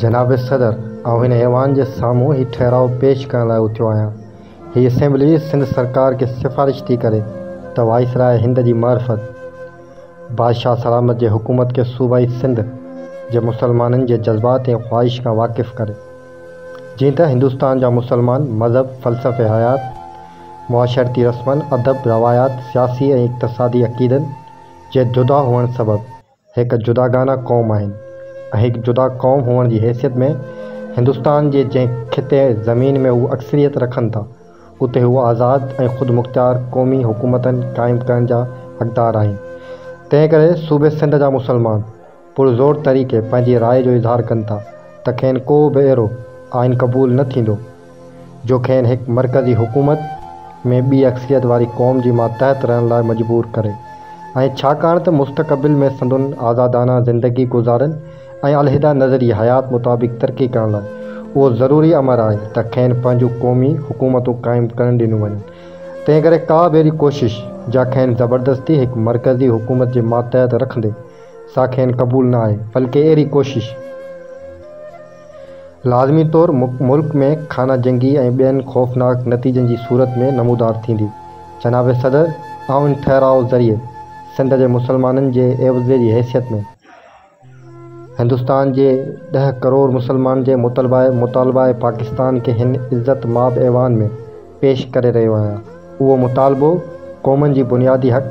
जनाब सदर, आउं हिन ऐवान जे साम्हूं ही ठहराउ पेश करण लाइ उथियो आहियां। हीअ असेंबली सिंध सरकार खे सिफ़ारिश थी करे त वाइसराय हिंद जी मार्फत बादशाह सलामत जे हुकूमत खे सूबाई सिंध जे मुसलमाननि जे जज़्बात ऐं ख़्वाहिश खां वाक़िफ़ करे, जीअं त हिंदुस्तान जा मुसलमान मज़हब, फ़लसफ़े हयात, मुआशरती रस्मन, अदब, रवायात, सियासी ऐं इक़्तिसादी अक़ीदनि जे जुदा हुअण सबबि हिकु जुदागाना क़ौम आहिनि ऐं हिकु जुदा क़ौम हुअण जी हैसियत में हिंदुस्तान जे जंहिं खिते ज़मीन में हू अक्सरियत रखनि था, उते हू आज़ादु ऐं ख़ुदि मुख़्तियार क़ौमी हुकूमतनि क़ाइमु करण जा हक़दार आहिनि। तंहिं करे सूबे सिंध जा मुसलमान पुरज़ोर तरीक़े पंहिंजी राय जो इज़हार कनि था त खेनि को बि अहिड़ो आइन क़बूल न थींदो जो खेनि हिकु मरकज़ी हुकूमत में ॿी अक्सरियत वारी क़ौम जी मातहत रहण लाइ मजबूर करे, ऐं छाकाणि त मुस्तक़बिल में संदुनि आज़ादाना ज़िंदगी गुज़ारनि ऐं अलहिदा नज़री हयात मुताबिक़ तरक़ी करण लाइ उहो ज़रूरी अमर आहे त खेनि पंहिंजूं क़ौमी हुकूमतूं क़ाइमु करण ॾिनियूं वञनि। तंहिं करे का बि अहिड़ी कोशिश जा खेनि ज़बरदस्ती हिकु मरकज़ी हुकूमत जे मातहत रखंदे सा खेनि क़बूल न आहे, बल्कि अहिड़ी कोशिश लाज़मी तौरु मुल्क में खाना जंगी ऐं ॿियनि ख़ौफ़नाक नतीजनि जी सूरत में नमूदार थींदी। जनाब सदर, आउं इन ठहराउ ज़रिए सिंध जे मुसलमाननि जे एवज़े जी हैसियत में हिंदुस्तान जे 10 करोड़ मुसलमान जे मुतालबा पाकिस्तान खे हिन इज़्ज़त माब ऐवान में पेश करे रहियो आहियां। उहो मुतालबो क़ौमनि जी बुनियादी हक़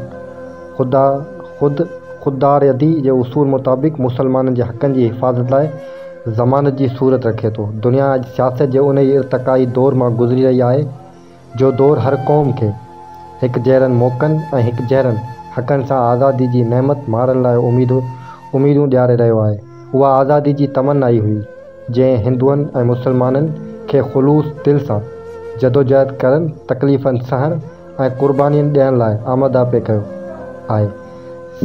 ख़ुददारदी जे उसूल मुताबिक़ मुसलमाननि जे हक़नि जी हिफ़ाज़त लाइ ज़मानत जी सूरत रखे थो। दुनिया अॼु सियासत जे उन ई इर्तिक़ाई दौर मां गुज़री रही आहे जो दौर हर क़ौम खे हिकु जहिड़नि मौक़नि ऐं हिकु जहिड़नि हक़नि सां आज़ादी जी नेमत मारण लाइ उमीदूं ॾियारे रहियो आहे। उहा आज़ादी जी तमन्ना ई हुई जंहिं हिंदुअनि ऐं मुसलमाननि खे ख़ुलूस दिलि सां जदोजहद करण, तकलीफ़नि सहण ऐं क़ुर्बानीनि ॾियण लाइ आमादा पे कयो आहे।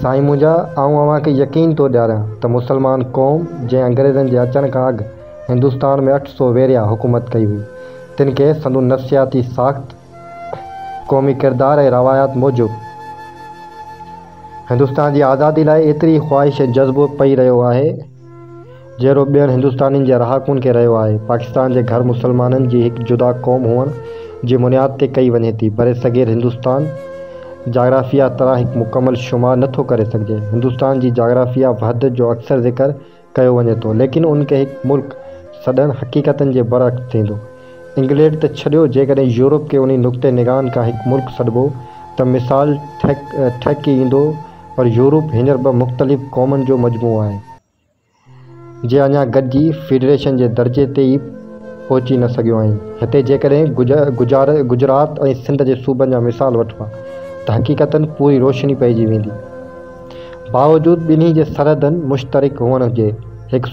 साईं मुंहिंजा, आउं अव्हांखे यकीन थो ॾियारियां त मुसलमान क़ौम जंहिं अंग्रेज़नि जे अचण खां अॻु हिंदुस्तान में 800 वेरिया हुकूमत कई हुई, तिन खे संदुनि नफ़सियाती साख़्त, क़ौमी किरदार ऐं रवायात मूजिबि हिंदुस्तान जी आज़ादी लाइ एतिरी ख़्वाहिश ऐं जज़्बो पई रहियो आहे जहिड़ो ॿियनि हिंदुस्तानियुनि जे रहाकुनि खे रहियो आहे। पाकिस्तान जे घर मुसलमाननि जी हिकु जुदा क़ौम हुअण जी बुनियाद ते कई वञे थी। बरे सग़ीर हिंदुस्तान जाग्राफ़िया तरह हिकु मुकमल शुमार नथो करे सघिजे। हिंदुस्तान जी जाग्राफ़िया वहदत जो अक्सर ज़िक्र कयो वञे थो, लेकिन उनखे हिकु मुल्क सॾण हक़ीक़तनि जे बरअक्स थींदो। इंग्लैंड त छॾियो, जेकॾहिं यूरोप खे उन नुक़्ते निगाहन खां हिकु मुल्क सॾिबो त मिसाल ठहिकी ईंदो, पर यूरोप हींअर ॿ मुख़्तलिफ़ क़ौमनि जो मजमूओ आहे जे अञा गॾिजी फेडरेशन जे दर्जे ते ई पहुची न सघियूं आहिनि। हिते जेकॾहिं गुजरात ऐं सिंध जे सूबनि जा मिसाल वठिबा त हक़ीक़तनि पूरी रोशनी पइजी वेंदी। बावजूदु ॿिन्ही जे सरहदनि मुश्तरक हुअण जे हिकु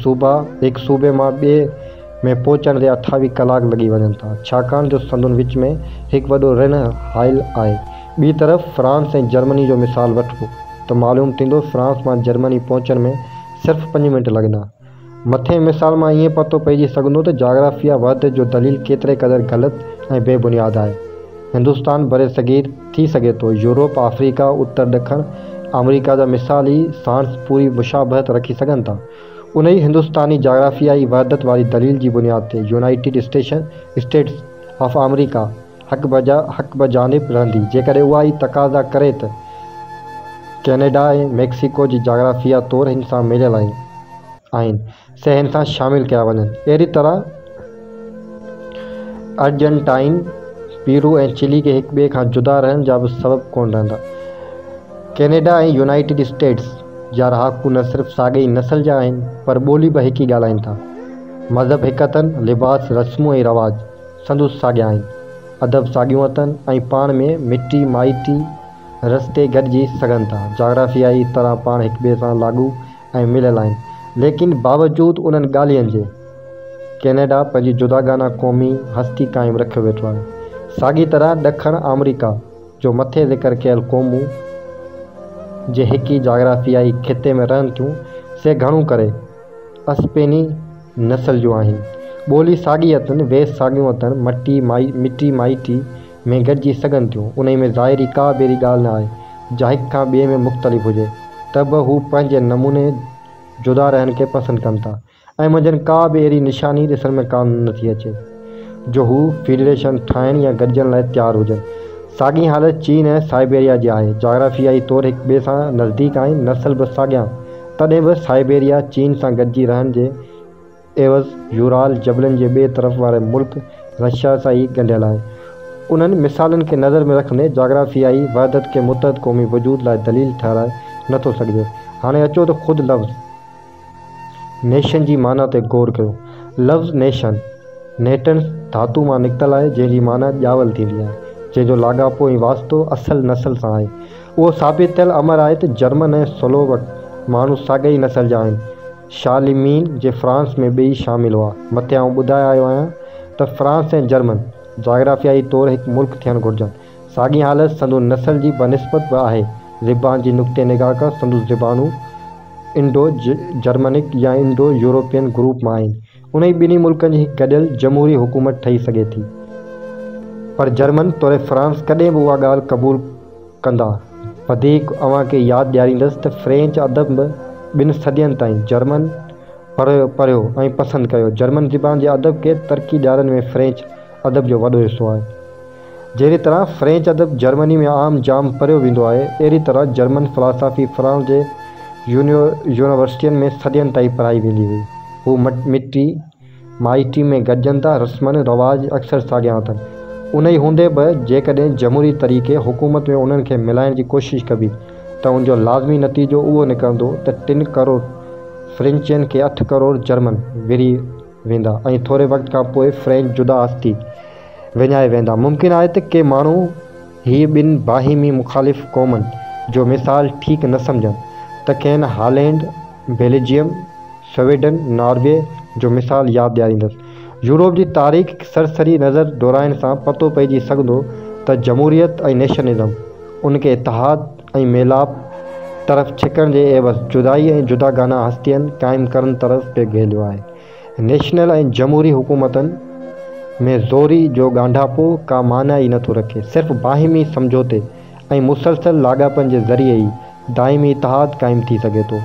सूबे मां ॿिए में पहुचण ते 28 कलाक लॻी वञनि था, छाकाणि जो संदुनि विच में हिकु वॾो रिण हाइल आहे। ॿी तरफ़ फ्रांस ऐं जर्मनी जो मिसाल वठिबो त मालूम थींदो फ्रांस मां जर्मनी पहुचण में सिर्फ़ु 5 मिंट लॻंदा। मथे मिसाल मां ईअं पतो पइजी सघंदो त जाग्राफ़िया वहदत जो दलील केतिरे क़दुरु ग़लति ऐं बेबुनियाद आहे। हिंदुस्तान बरे सग़ीर थी सघे थो यूरोप, अफ्रीका, उत्तर ॾखण अमरीका जा मिसाल ई साणुसि पूरी मुशाबहत रखी सघनि था। उन ई हिंदुस्तानी जाग्राफ़ियाई वहदत वारी दलील जी बुनियाद ते यूनाइटेड स्टेट्स ऑफ अमरीका हक़ बजानिब रहंदी, जेकॾहिं उहा ई तक़ाज़ा करे त कैनेडा ऐं मैक्सिको जी जाग्राफ़िया तौरु हिन सां मिलियल आहिनि से हिन सां शामिल कया वञनि। अहिड़ी तरह अर्जेंटाइन, पीरू ऐं चिली खे हिक ॿिए खां जुदा रहण जा बि सबबु कोन रहंदा। कैनेडा ऐं यूनाइटेड स्टेट्स जा रहाकू न सिर्फ़ु साॻी नस्ल जा आहिनि, पर ॿोली बि हिकु ई ॻाल्हाइनि था। मज़हब हिकु अथनि, लिबास, रस्मूं ऐं रवाज संदुसि साॻिया आहिनि, अदब साॻियूं अथनि ऐं पाण में मिटी माइटी रस्ते गॾिजी सघनि था। जाग्राफ़ियाई तरह पाण हिक ॿिए सां लाॻू ऐं मिलियल आहिनि, लेकिन बावजूदु उन्हनि ॻाल्हियुनि जे कैनेडा पंहिंजी जुदागाना क़ौमी हस्ती क़ाइमु रखियो वेठो आहे। साॻी तरह ॾखण अमरीका जो मथे ज़िक्र कयल क़ौमूं जे हिकु ई जाग्राफ़ियाई खिते में रहनि थियूं से घणो करे अस्पेनी नस्ल जूं आहिनि। ॿोली साॻी अथनि, वेस साॻियूं अथनि, मिटी माइटी में गॾिजी सघनि थियूं। उन में ज़ाहिरी का बि अहिड़ी ॻाल्हि न आहे जा हिक खां ॿिए में मुख़्तलिफ़ हुजे। त बि हू पंहिंजे नमूने जुदा रहण खे पसंदि कनि था ऐं मुंहिंजनि का बि अहिड़ी निशानी ॾिसण में कान नथी अचे जो हू फेडरेशन ठाहिण या गॾिजण लाइ तयारु हुजनि। साॻी हालत चीन ऐं साइबेरिया जी आहे। जोग्राफियाई तौरु हिक ॿिए सां नज़दीक आहिनि, नस्ल बि साॻियां, तॾहिं बि साइबेरिया चीन सां गॾिजी रहण जे एवज़ यूराल जबलनि जे ॿिए तरफ़ वारे मुल्क रशिया सां ई ॻंढियल आहे। उन्हनि मिसालनि खे नज़र में रखंदे जोग्राफियाई वहदत खे मुतहद क़ौमी वजूद लाइ दलील ठहिराए नथो सघिजे। हाणे अचो त ख़ुदि लफ़्ज़ नेशन जी माना ते गौर कयो। लफ़्ज़ नेशन नेटन्स धातु मां निकितल आहे, जंहिंजी माना ॼावल थींदी आहे, जंहिंजो लाॻापो ऐं वास्तो असल नस्ल सां आहे। उहो साबित थियल अमर आहे त जर्मन ऐं स्लोवक माण्हू साॻई नस्ल जा आहिनि। शारलीमीन जे फ्रांस में ॿई शामिल हुआ। मथे आउं ॿुधाए आयो आहियां त फ्रांस ऐं जर्मन जोग्राफियाई तौरु हिकु मुल्क थियणु घुरिजनि। साॻी हालत संदुनि नस्ल जी बनस्बत बि आहे। ज़बान जी नुक़्ते निगाह खां संदुनि ज़बानूं इंडो जर्मनिक या इंडो यूरोपियन ग्रुप मां आहिनि। उन ई ॿिन्ही मुल्कनि जी हिकु गॾियल जमहूरी हुकूमत ठही सघे थी, पर जर्मन तौरु फ्रांस कॾहिं बि उहा ॻाल्हि क़बूल कंदा। वधीक अव्हांखे यादि ॾियारींदुसि त फ्रेंच अदब बि 2 सदियनि ताईं जर्मन पढ़ियो ऐं पसंदि कयो। जर्मन ज़बान जे अदब खे तरक़ी ॾियारण में फ्रेंच अदब जो वॾो हिसो आहे। जहिड़ी तरह फ्रेंच अदब जर्मनी में आम जाम पढ़ियो वेंदो आहे, अहिड़ी तरह जर्मन फ़िलासफ़ी फ्रांस जे यूनिवर्सिटियुनि में सदियनि ताईं पढ़ाई वेंदी हुई। हू मिटी माइटी में गॾिजनि था, रस्मनि रवाज अक्सर साॻिया अथनि। उन ई हूंदे बि जेकॾहिं जमहूरी तरीक़े हुकूमत में उन्हनि खे मिलाइण जी कोशिशि कबी त उनजो लाज़मी नतीजो उहो निकिरंदो त 3 करोड़ फ्रेंचियुनि खे 8 करोड़ जर्मन विरी वेंदा ऐं थोरे वक़्त खां पोइ फ्रेंच जुदा हस्ती विञाए वेंदा। मुमकिन आहे त के माण्हू ही 2 बाहिमी मुख़ालिफ़ क़ौमुनि जो मिसाल ठीकु न सम्झनि त खेनि हॉलैंड, बेल्जियम, स्वीडन, नॉर्वे जो मिसाल यादि ॾियारींदुसि। यूरोप जी तारीख़ सरसरी नज़र दोहराइण सां पतो पइजी सघंदो त जमहूरियत ऐं नेशनलिज़म उनखे इतिहाद ऐं मेलाप तरफ़ छिकण जे एवज़ जुदाई ऐं जुदागाना हस्तियनि क़ाइमु करण तरफ़ पेघेलियो आहे। नेशनल ऐं जमहूरी हुकूमतनि में ज़ोरी जो ॻांढापो का माना ई नथो रखे। सिर्फ़ु बाहिमी समझौते ऐं मुसलसल लाॻापनि जे ज़रिए ई दाइमी इतिहाद क़ाइमु थी सघे थो।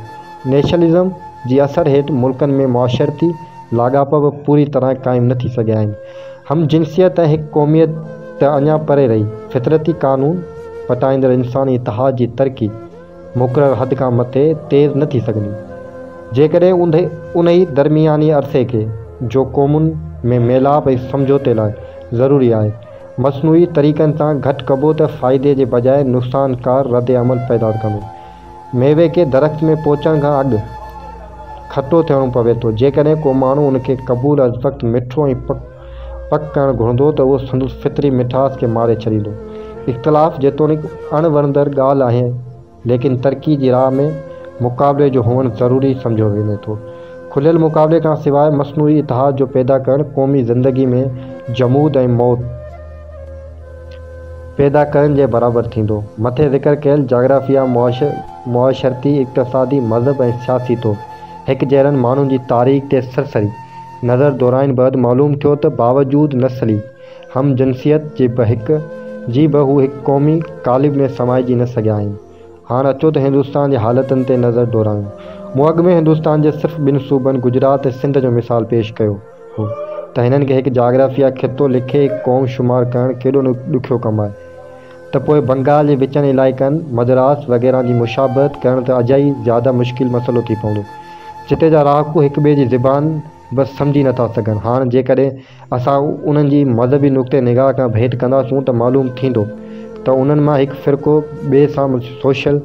नेशनलिज़म जी असर हेठि मुल्कनि में मुआशरती लाॻापा बि पूरी तरह क़ाइमु न थी सघिया आहिनि। हम जिनसियत ऐं हिकु क़ौमियत त अञा परे रही। फितरती क़ानून पटाईंदड़ इंसानी इतिहाद जी तरक़ी मुक़ररु हद खां मथे तेज़ न थी सघंदी, जेकॾहिं उन ई दरमियानी अरसे खे जो क़ौमुनि में मेलाप ऐं समझौते लाइ ज़रूरी आहे मसनूई तरीक़नि सां घटि कबो त फ़ाइदे जे बजाए नुक़सानकार रद्द अमल पैदा कंदो। मेवे खे दरख़्त में पहुचण खां अॻु खटो थियणो पवे थो। जेकॾहिं को माण्हू उनखे क़बूल अज़ वक़्तु मिठो ऐं पक करणु घुरंदो त उहो संदसि फितरी मिठास खे मारे छॾींदो। इख़्तिलाफ़ जेतोणीकि अणवणंदड़ ॻाल्हि आहे, लेकिन तरक़ी जी राह में मुक़ाबले जो हुअणु ज़रूरी सम्झो वञे थो। खुलियल मुक़ाबले खां सवाइ मसनूई इतिहाद जो पैदा करणु क़ौमी ज़िंदगी में जमूद ऐं मौत पैदा करण जे बराबरि थींदो। मथे ज़िक्र कयल जोग्राफिया मुआशरती, इक़्तिसादी, मज़हब ऐं सियासी तौरु हिकु जहिड़नि माण्हुनि जी तारीख़ ते सरसरी नज़र दोहराइण बैदि मालूम थियो त बावजूद नस्ली हम जिनसियत जे बि हू हिकु क़ौमी कालिब में समाइजी न सघिया आहिनि। हाणे अचो त हिंदुस्तान जे हालतुनि ते नज़र दोहरायूं। मूं अॻु में हिंदुस्तान जे सिर्फ़ु 2 सूबनि गुजरात ऐं सिंध जो मिसाल पेश कयो हो त हिननि खे हिकु जोग्राफिया ख़ितो लिखे हिकु क़ौम शुमार करणु केॾो ॾुखियो कमु आहे, त पोइ बंगाल जे विचनि इलाइक़नि मद्रास वग़ैरह जी मुशाबहत करणु त अजाई ज़्यादा मुश्किल मसइलो थी पवंदो, जिते जा रहाकू हिक ॿिए जी ज़बान बसि सम्झी नथा सघनि। हाणे जेकॾहिं असां उन्हनि जी मज़हबी नुक़्ते निगाह खां भेट कंदासूं त मालूम थींदो त उन्हनि मां हिकु फ़िरक़ो ॿिए सां सोशल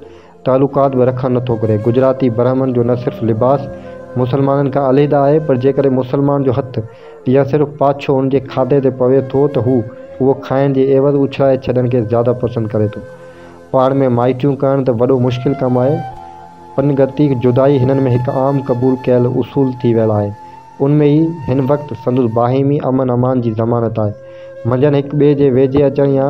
तालुकात बि रखणु नथो घुरे। गुजराती ब्राह्मण जो न सिर्फ़ु लिबास मुसलमाननि खां अलहदा आहे, पर जेकॾहिं मुसलमान जो हथु या सिर्फ़ु पाछो उनजे खाधे ते पवे थो त हू उहो खाइण जे एवज़ उछाए छॾण खे ज़्यादा पसंदि करे थो। पाण में माइटियूं करणु त वॾो मुश्किल कमु आहे। पनगती जुदाई हिननि में हिकु आम क़बूल कयल उसूल थी वियल आहे। उनमें ई हिन वक़्तु संदसि बाहिमी अमन अमान जी ज़मानत आहे। मंझंदि हिक ॿिए जे वेझे अचण या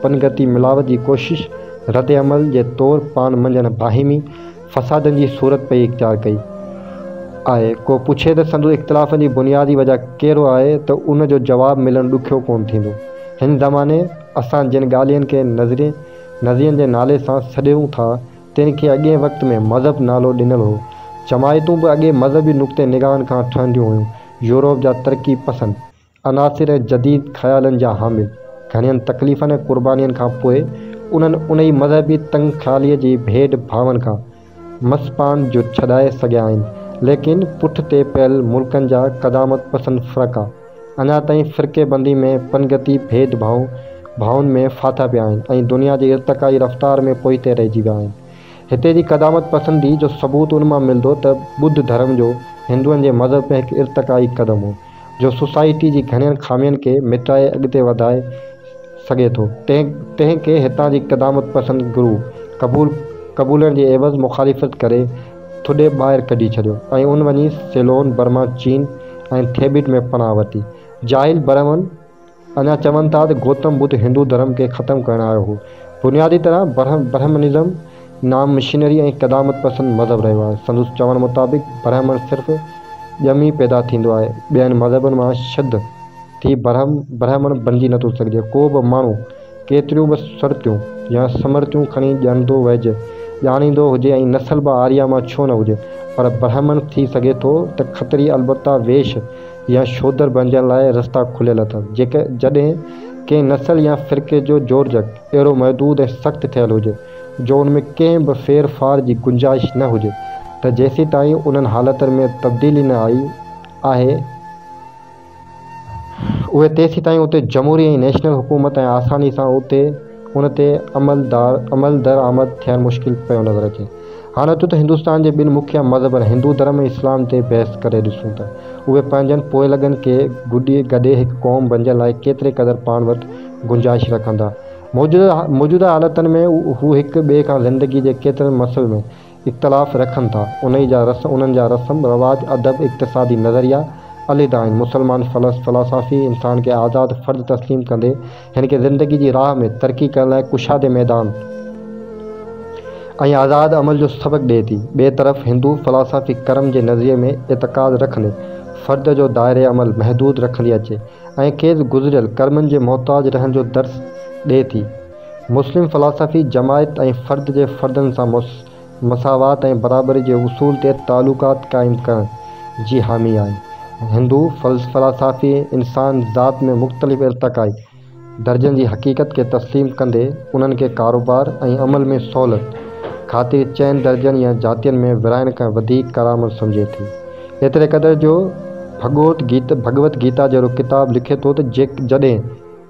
पनगती मिलावट जी कोशिश रद्द अमल जे तौरु पाण मंझंदि बाहिमी फ़सादनि जी सूरत पई इख़्तियार कई आहे। को पुछे त संदसि इख़्तिलाफ़नि जी बुनियादी वजह कहिड़ो आहे त उन जो जवाबु मिलणु ॾुखियो कोन थींदो। हिन ज़माने असां जिन ॻाल्हियुनि खे नज़रियनि जे नाले सां सॾियूं था तिन खे अॻे वक़्त में मज़हब नालो ॾिनल हो। जमायतूं बि अॻे मज़हबी नुक़्ते निगाहनि खां ठहंदियूं हुयूं। यूरोप जा तरक़ी पसंद अनासिर ऐं जदीद ख़्यालनि जा हामिल घणियुनि तकलीफ़नि ऐं क़ुर्बानीनि खां पोइ उन्हनि उन ई मज़हबी तंग ख़्यालीअ जी भेड भावनि खां मसपान जो छॾाए सघिया आहिनि। लेकिन पुठिते पियल मुल्कनि जा क़दामत पसंद फ़िरक़ा अञा ताईं फ़िरक़ेबंदी में पनगती भावुनि में फाथा पिया आहिनि ऐं दुनिया जी इर्तिक़ाई रफ़्तार में पोइते रहिजी विया आहिनि। हिते जी क़दामत पसंदी जो सबूत उन मां मिलंदो त ॿुध धर्म जो हिंदुअनि जे मज़हब में हिकु इर्तिक़ाई क़दम हो जो सोसाइटी जी घणियुनि ख़ामियुनि खे मिटाए अॻिते वधाए सघे थो। तंहिंखे हितां जी क़दामत पसंद गुरू क़बूलनि जे एवज़ मुखालिफ़त करे थुॾे ॿाहिरि कढी छॾियो ऐं उन वञी सेलोन बर्मा चीन ऐं थिबेट में पनाह वरिती। जाहिल ब्राह्मण अञा चवनि था त गौतम बुद्ध हिंदू धर्म खे ख़तमु करणु आयो हो। बुनियादी तरह ब्रह्मनिज़म नाम मिशनरी ऐं क़दामत पसंद मज़हब रहियो आहे। संदसि चवण मुताबिक़ ब्राह्मण सिर्फ़ु ॼमी पैदा थींदो आहे, ॿियनि मज़हबनि मां शुद्ध थी ब्राह्मण बणिजी नथो सघिजे। को बि माण्हू केतिरियूं बि शर्तियूं या समर्थियूं खणी ॼाणींदो हुजे ऐं नस्ल बि आर्या मां छो न हुजे, पर ब्राह्मण थी सघे थो त ख़तरी अलबत्ता वेश या शूद्र बणिजण लाइ रस्ता खुलियल अथनि। जॾहिं कंहिं नस्ल या फ़िरक़े जो जोड़जक अहिड़ो महदूद ऐं सख़्तु थियल हुजे जो उन में कंहिं बि फेर फार जी गुंजाइश न हुजे त जेसीं ताईं उन्हनि हालतुनि में तब्दीली न आई आहे उहे तेसीं ताईं उते जमहूरी ऐं नेशनल हुकूमत ऐं आसानी सां उन ते अमल दरआमद थियणु मुश्किल पियो नज़र अचे। हाणे अचो त हिंदुस्तान जे ॿिनि मुखिया मज़हब हिंदू धर्म ऐं इस्लाम ते बहस करे ॾिसूं था। उहे पंहिंजनि पोइलॻनि खे गॾे हिकु क़ौम बणिजण लाइ केतिरे क़दुरु पाण वटि गुंजाइश रखंदा। मौजूदा हालतुनि में हू हिक ॿिए खां ज़िंदगी जे केतिरनि मसइलनि में इख़्तिलाफ़ रखनि था। उन्हनि जा रस्म रवाज अदब इक़्तिसादी नज़रिया अलॻि आहिनि। मुसलमान फ़लसाफ़ी इंसान खे आज़ादु फ़र्द तस्लीम कंदे हिन खे ज़िंदगी जी राह में तरक़ी करण लाइ कुशादे मैदान ऐं आज़ादु अमल जो सबक़ ॾिए थी। ॿिए तरफ़ हिंदू फ़लसाफ़ी कर्म जे नज़रिए में एतिक़ाद रखंदे फ़र्द जो दायरे अमल महदूद रखंदी अचे ऐं खेसि गुज़िरियल कर्मनि जे मोहताज रहण जो दर्स ॾिए थी। मुस्लिम फ़लसाफ़ी जमायत ऐं फ़र्द जे फ़र्दनि सां मसावात ऐं बराबरी जे उसूल ते तालुकात क़ाइमु करण जी हामी आहे। हिंदू फ़लसाफ़ी इंसान ज़ात में मुख़्तलिफ़ इर्तिक़ाई दर्जनि जी हक़ीक़त खे तस्लीम कंदे उन्हनि खे कारोबार ऐं अमल में सहूलियत ख़ातिर चइनि दर्जनि या जातियुनि में विरहाइण खां वधीक करामत सम्झे थी। एतिरे क़दुरु जो भगवत गीता जहिड़ो किताबु लिखे थो त जॾहिं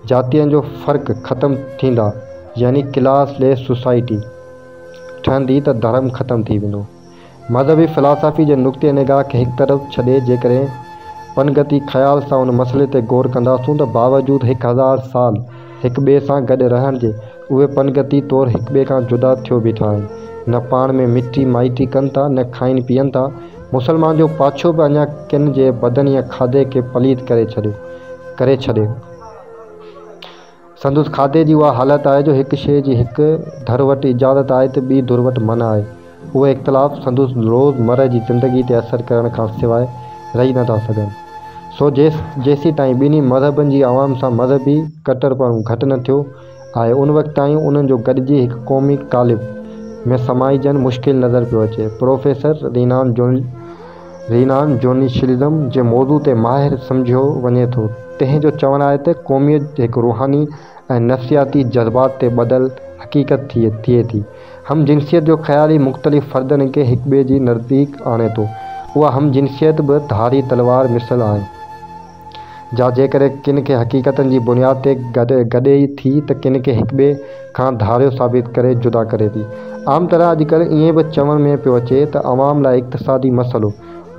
जातियुनि जो फ़र्क़ु ख़तमु थींदा यानी क्लास लेस सोसाइटी ठहंदी त धर्म ख़तमु थी वेंदो। मज़हबी फ़लसाफ़ी जे नुक़्ते निगाह खे हिकु तरफ़ छॾे जेकॾहिं पनगती ख़्याल सां उन मसइले ते गौर कंदासूं त बावजूदु 1000 साल हिक ॿिए सां गॾु रहण जे उहे पनगती तौरु हिक ॿिए खां जुदा थियो बीठा आहिनि। न पाण में मिटी माइटी कनि था न खाइनि पीअनि था। मुसलमान जो पाछो बि अञा किन जे बदन या खाधे खे पलीत करे छॾे। संदसि खाधे जी उहा हालत आहे जो हिकु शइ जी हिकु धर वटि इजाज़त आहे त ॿी धुर वटि मना आहे। उहे इख़्तिलाफ़ संदसि रोज़मर्रा जी ज़िंदगी ते असरु करण खां सवाइ रही नथा सघनि। सो जेसीं ताईं ॿिन्ही मज़हबनि जी अवाम सां मज़हबी कटरपणु घटि न थियो आहे उन वक़्तु ताईं उन्हनि जो गॾिजी हिकु क़ौमी क़ालिब में समाइजणु मुश्किल नज़र पियो अचे। प्रोफेसर रीनान जोनिशिलिज़म जे मौज़ू ते माहिर सम्झियो वञे थो। तंहिंजो चवणु आहे त क़ौमियत हिकु रूहानी ऐं नफ़सियाती जज़्बात ते ॿधल हक़ीक़त थिए थी। हम जिनसियत जो ख़्याल ई मुख़्तलिफ़ फ़र्दनि खे हिक ॿिए जी नज़दीक आणे थो। उहा हम जिनसियत बि धारी तलवार मिसल आहे जेकॾहिं किन खे हक़ीक़तनि जी बुनियाद ते गॾे थी त किन खे हिक ॿिए खां धारियो साबित करे जुदा करे थी। आम तरह अॼुकल्ह ईअं बि चवण में पियो अचे त अवाम लाइ इक़्तिसादी मसइलो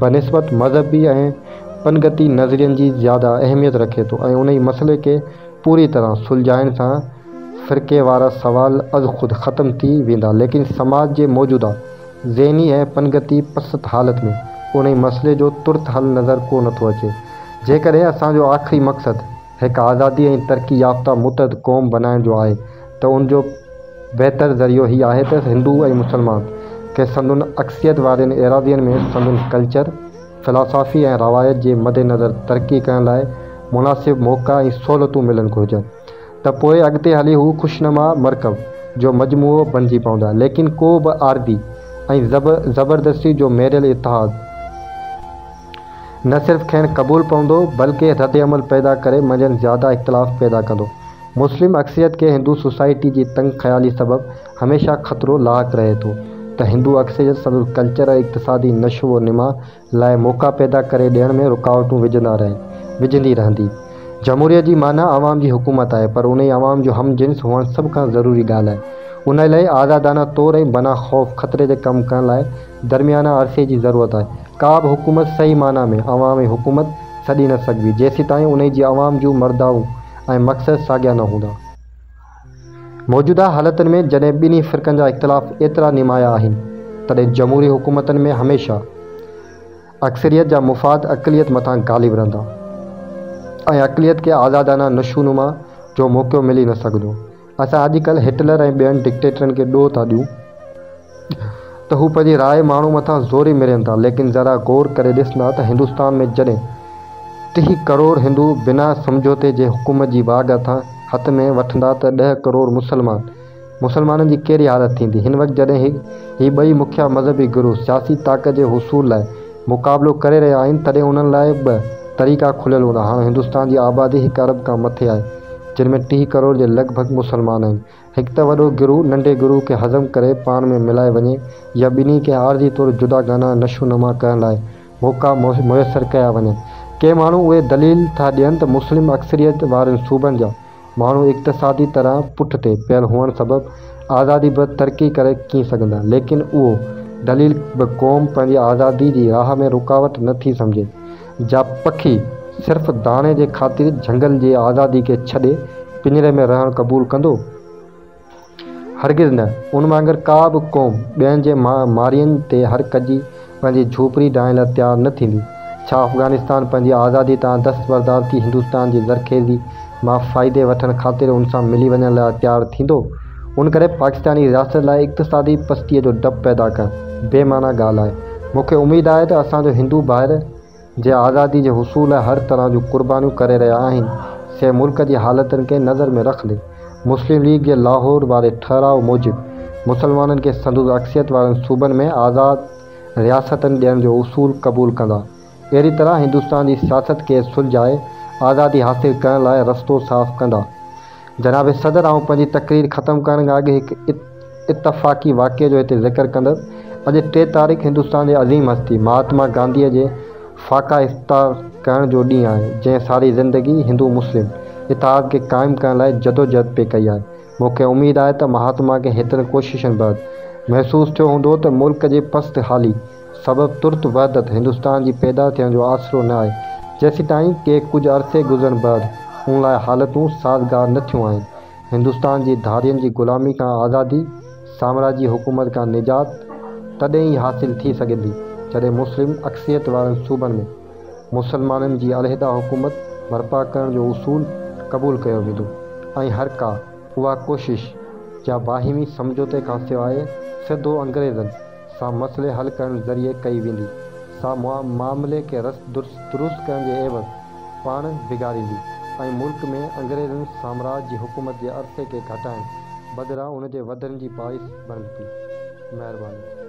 बनिस्बत मज़हबी ऐं पनगती नज़रियनि जी ज़्यादा अहमियत रखे थो ऐं उन ई मसइले खे पूरी तरह सुलझाइण सां फ़िरक़े वारा सवाल अज़ ख़ुदि ख़तमु थी वेंदा। लेकिन समाज जे मौजूदा ज़हनी ऐं पनगती पसत हालत में उन ई मसइले जो तुर्त हल नज़र को नथो अचे। जेकॾहिं असांजो आख़िरी मक़सदु हिकु आज़ादी ऐं तरक़ी याफ़्ता मुतहद क़ौम बणाइण जो आहे त उनजो बहितर ज़रियो ही आहे त हिंदू ऐं मुसलमान खे संदुनि अक्सियत वारनि एराज़ियुनि में संदुनि कल्चर फ़लसाफ़ी ऐं रवायत जे मद्देनज़र तरक़ी करण लाइ मुनासिब मौक़ा ऐं सहूलियतूं मिलणु घुरिजनि त पोइ अॻिते हली हू ख़ुशनुमा मरकब जो मजमूओ बणिजी पवंदा, लेकिन को बि आरज़ी ऐं ज़बरदस्ती जो मेरियल इतिहाद न सिर्फ़ खेनि क़बूल पवंदो बल्कि रद्द अमल पैदा करे मंझंदि ज़्यादा इख़्तिलाफ़ पैदा कंदो। मुस्लिम अक्सरियत खे हिंदू सोसाइटी जी तंग ख़्याली सबबि हमेशा ख़तरो लाहक रहे थो त हिंदू अक्सरियत संदसि कल्चर ऐं इक़्तिसादी नशो व नमा लाइ मौक़ा पैदा करे ॾियण में रुकावटूं विझंदी रहंदी। जमहूरियत जी माना अवाम जी हुकूमत आहे, पर उन अवाम जो हमजिन्स हुअणु सभ खां ज़रूरी ॻाल्हि आहे। उन लाइ आज़ादाना तौर ऐं बना ख़ौफ़ ख़तरे जे कमु करण लाइ दरमियाना अरसे जी ज़रूरत आहे। का बि हुकूमत सही माना में अवाम ऐं हुकूमत छॾी न सघिबी जेसीं ताईं उन जी अवाम जूं मर्दाऊं ऐं मक़सद साॻिया न हूंदा। मौजूदा हालतुनि में जॾहिं ॿिन्ही फ़िरक़नि जा इख़्तिलाफ़ एतिरा निमाया आहिनि, तॾहिं जमहूरी हुकूमतनि में हमेशह अक्सरियत जा मुफ़ाद अक़लियत मथां ग़ालिब रहंदा ऐं अक़लियत खे आज़ादाना नशोनुमा जो मौक़ो मिली न सघंदो। असां अॼुकल्ह हिटलर ऐं ॿियनि डिक्टेटरनि खे ॾोह था ॾियूं त हू पंहिंजी राय माण्हू मथां ज़ोरी मिरनि था, लेकिन ज़रा गौर करे ॾिसंदा त हिंदुस्तान में जॾहिं 30 करोड़ हिंदू बिना समझौते जे हुकूमत जी वाग हथ में वठंदा त 10 करोड़ मुसलमाननि जी कहिड़ी हालत थींदी। हिन वक़्तु जॾहिं ही ॿई मुखिया मज़हबी गिरोह सियासी ताक़त जे हुसूल लाइ मुक़ाबिलो करे रहिया आहिनि, तॾहिं उन्हनि लाइ ॿ तरीक़ा खुलियल हूंदा। हाणे हिंदुस्तान जी आबादी 1 अरब खां मथे आहे, जिन में 30 करोड़ जे लॻभॻि मुसलमान आहिनि। हिकु त वॾो गिरोह नंढे गिरोह खे हज़म करे पाण में मिलाए वञे, या ॿिन्ही खे आरज़ी तौरु जुदागाना नशोनुमा करण लाइ मौक़ा मुयसरु कया वञनि। के माण्हू उहे दलील था ॾियनि त मुस्लिम अक्सरियत वारनि सूबनि जा माण्हू इक़्तिसादी तरह पुठिते पियल हुअण सबबि आज़ादी बि तरक़ी करे कीअं सघंदा, लेकिन उहो दलील बि क़ौम पंहिंजी आज़ादी जी राह में रुकावट नथी सम्झे। जा पखी सिर्फ़ दाणे जे ख़ातिर झंगल जी आज़ादी खे छॾे पिंजरे में रहणु क़बूल कंदो? हरगिज़ न। उन वांगुरु का बि क़ौम ॿियनि जे मारियनि ते हर कजी पंहिंजी झोपड़ी ॾाइण लाइ तयारु न थींदी। छा अफ़गानिस्तान पंहिंजी आज़ादी तां दस्तबरदार थी हिंदुस्तान जी ज़रख़ेज़ी मां फ़ाइदे वठणु ख़ातिर उन सां मिली वञण लाइ तयारु थींदो? उन करे पाकिस्तानी रियासत लाइ इक़्तिसादी पस्तीअ जो डपु पैदा करणु बेमाना ॻाल्हि आहे। मूंखे उमेदु आहे त असांजो हिंदू भाइर जे आज़ादी जे हुसूल लाइ हर तरह जूं क़ुर्बानियूं करे रहिया आहिनि, से मुल्क जी हालतुनि खे नज़र में रखंदे मुस्लिम लीग जे लाहौर वारे ठहराउ मूजिबि मुसलमाननि खे संदसि अक्सरियत वारनि सूबनि में आज़ाद रियासतनि ॾियण जो उसूल क़बूल कंदा। अहिड़ी तरह हिंदुस्तान जी सियासत खे सुलझाए आज़ादी हासिल करण लाइ रस्तो साफ़ कंदा। जनाब सदर, आउं पंहिंजी तक़रीर ख़तमु करण खां अॻु हिकु इतफ़ाक़ी वाक़िए जो हिते ज़िक्र कंदुसि। अॼु 3 तारीख़ हिंदुस्तान जे अज़ीम हस्ती महात्मा गांधीअ जे फ़ाक़ा इफ़्तार करण जो ॾींहुं आहे, जंहिं सारी ज़िंदगी हिंदू मुस्लिम इतिहाद खे क़ाइमु करण लाइ जदोजहद पे कई आहे। मूंखे उमेदु आहे त महात्मा खे हेतिरनि कोशिशुनि बैदि महसूसु थियो हूंदो त मुल्क जे पस्त हाली सबबि तुर्त वहदत हिंदुस्तान जी पैदा थियण जो आसिरो न आहे, जेसीं ताईं के कुझु अरसे गुज़रण बैदि उन लाइ हालतूं साज़गार न थियूं आहिनि। हिंदुस्तान जी धारियुनि जी ग़ुलामी खां आज़ादी, साम्राजी हुकूमत खां निजात तॾहिं ई हासिल थी सघंदी जॾहिं मुस्लिम अक्सरियत वारनि सूबनि में मुसलमाननि जी अलहदा हुकूमत बर्पा करण जो उसूल क़बूल कयो वेंदो ऐं हर का उहा कोशिश या बाहिमी समझौते खां सवाइ सिधो अंग्रेज़नि सां मसइले हल करण ज़रिए कई वेंदी, सा मामले खे दुरुस्त करण जे एवज़ पाण बिगाड़ींदी ऐं मुल्क में अंग्रेज़नि साम्राज्य जी हुकूमत जे अरसे खे घटाइण बदिरां उन जे वधण जी बाइस बणंदी। महिरबानी।